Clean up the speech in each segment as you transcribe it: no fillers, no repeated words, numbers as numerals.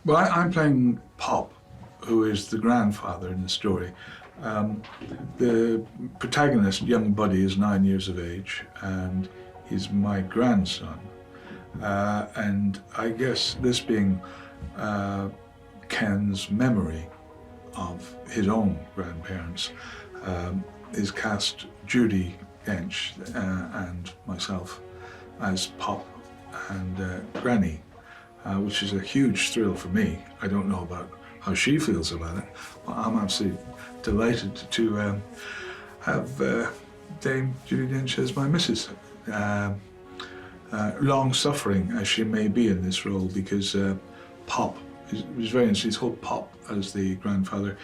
Well, I'm playing Pop, who is the grandfather in the story. The protagonist, young Buddy, is 9 years of age, and he's my grandson. And I guess this being Ken's memory of his own grandparents, is cast Judy Dench and myself as Pop and Granny, which is a huge thrill for me. I don't know about how she feels about it, but I'm absolutely delighted to have Dame Judy Dench as my missus. Long-suffering as she may be in this role, because Pop is very interesting. He's called Pop as the grandfather.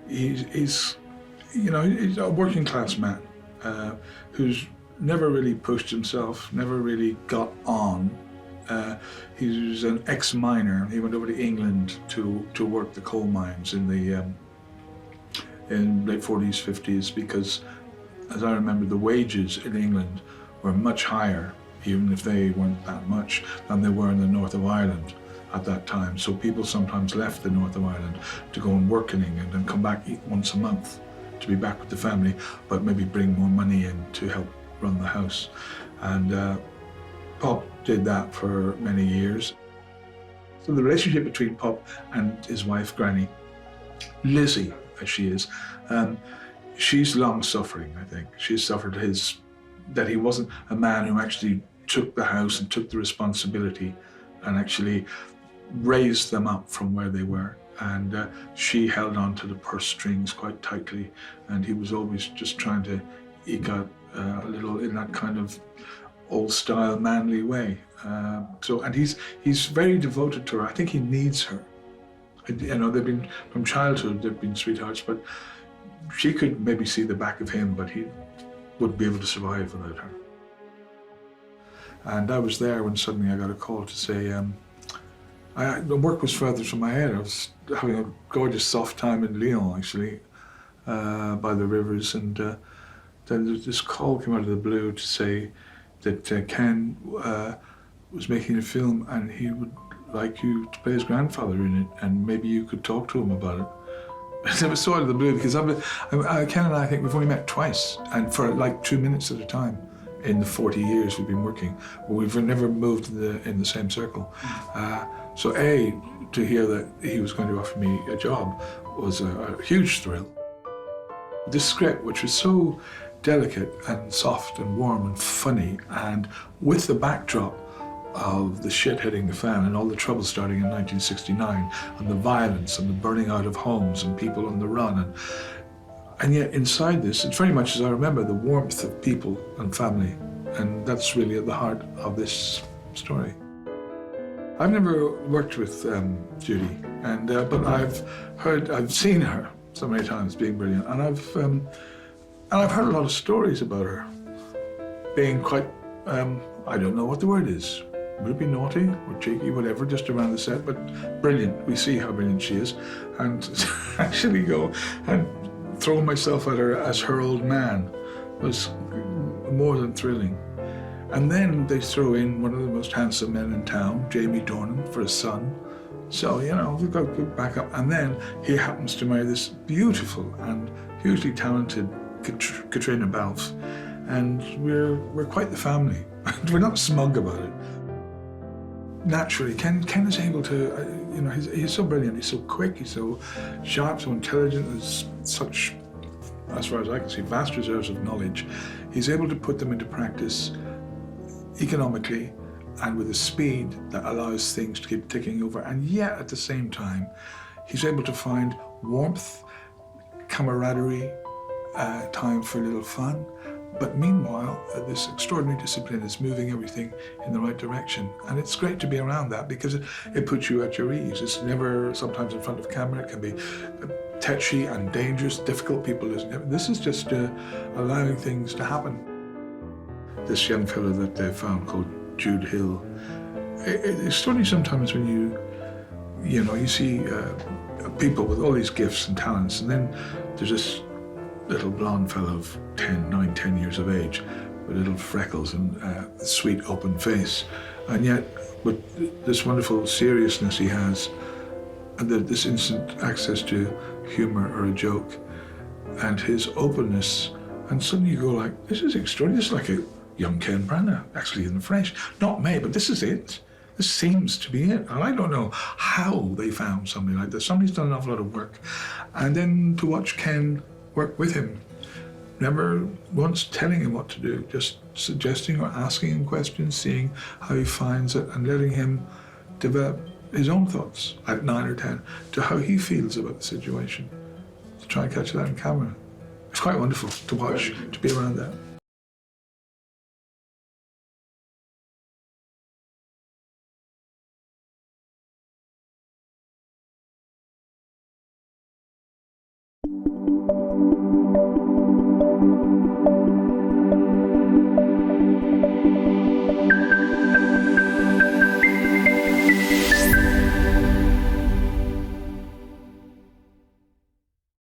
He's a working-class man who's never really pushed himself, never really got on. He was an ex-miner. He went over to England to work the coal mines in the late 40s, 50s, because, as I remember, the wages in England were much higher, even if they weren't that much, than they were in the north of Ireland at that time. So people sometimes left the north of Ireland to go and work in England and come back once a month to be back with the family, but maybe bring more money in to help run the house. And Pop did that for many years. So the relationship between Pop and his wife, Granny, Lizzie, as she is, she's long-suffering, I think. She's suffered that he wasn't a man who actually took the house and took the responsibility and actually raised them up from where they were. And she held on to the purse strings quite tightly, and he was always just trying to eke out a little in that kind of old-style manly way. And he's very devoted to her. I think he needs her. You know, they've been, from childhood, they've been sweethearts, but she could maybe see the back of him, but he wouldn't be able to survive without her. And I was there when suddenly I got a call to say, the work was further from my head. I was having a gorgeous soft time in Lyon, actually, by the rivers, and then this call came out of the blue to say that Ken was making a film and he would like you to play his grandfather in it, and maybe you could talk to him about it. It was so out of the blue, because Ken and I think we've only met twice, and for like 2 minutes at a time in the 40 years we've been working, but we've never moved in the same circle. So to hear that he was going to offer me a job was a huge thrill. This script, which was so delicate and soft and warm and funny, and with the backdrop of the shit hitting the fan and all the trouble starting in 1969, and the violence and the burning out of homes and people on the run, and yet inside this, it's very much as I remember, the warmth of people and family, and that's really at the heart of this story. I've never worked with Judy, but I've seen her so many times being brilliant, and I've heard a lot of stories about her being quite, I don't know what the word is. Would it be naughty or cheeky, whatever, just around the set, but brilliant. We see how brilliant she is. And actually go and throw myself at her as her old man was more than thrilling. And then they throw in one of the most handsome men in town, Jamie Dornan, for a son. So, you know, we've got good backup. And then he happens to marry this beautiful and hugely talented Katrina Balfe. And we're quite the family. We're not smug about it. Naturally, Ken is able to, he's so brilliant, he's so quick, he's so sharp, so intelligent, there's such, as far as I can see, vast reserves of knowledge. He's able to put them into practice economically and with a speed that allows things to keep ticking over. And yet, at the same time, he's able to find warmth, camaraderie, time for a little fun. But meanwhile, this extraordinary discipline is moving everything in the right direction. And it's great to be around that, because it puts you at your ease. It's never, sometimes in front of camera, it can be touchy and dangerous, difficult people. This is just allowing things to happen. This young fellow that they found called Jude Hill, it's funny sometimes when you see people with all these gifts and talents, and then there's this little blonde fellow of 9, 10 years of age with little freckles and a sweet open face. And yet, with this wonderful seriousness he has, and this instant access to humor or a joke, and his openness, and suddenly you go like, this is extraordinary. This is like a young Ken Branagh, actually in the French. Not me, but this is it. This seems to be it. And I don't know how they found somebody like this. Somebody's done an awful lot of work. And then to watch Ken work with him, never once telling him what to do, just suggesting or asking him questions, seeing how he finds it, and letting him develop his own thoughts at 9 or 10 to how he feels about the situation. To try and catch that on camera. It's quite wonderful to watch, to be around that.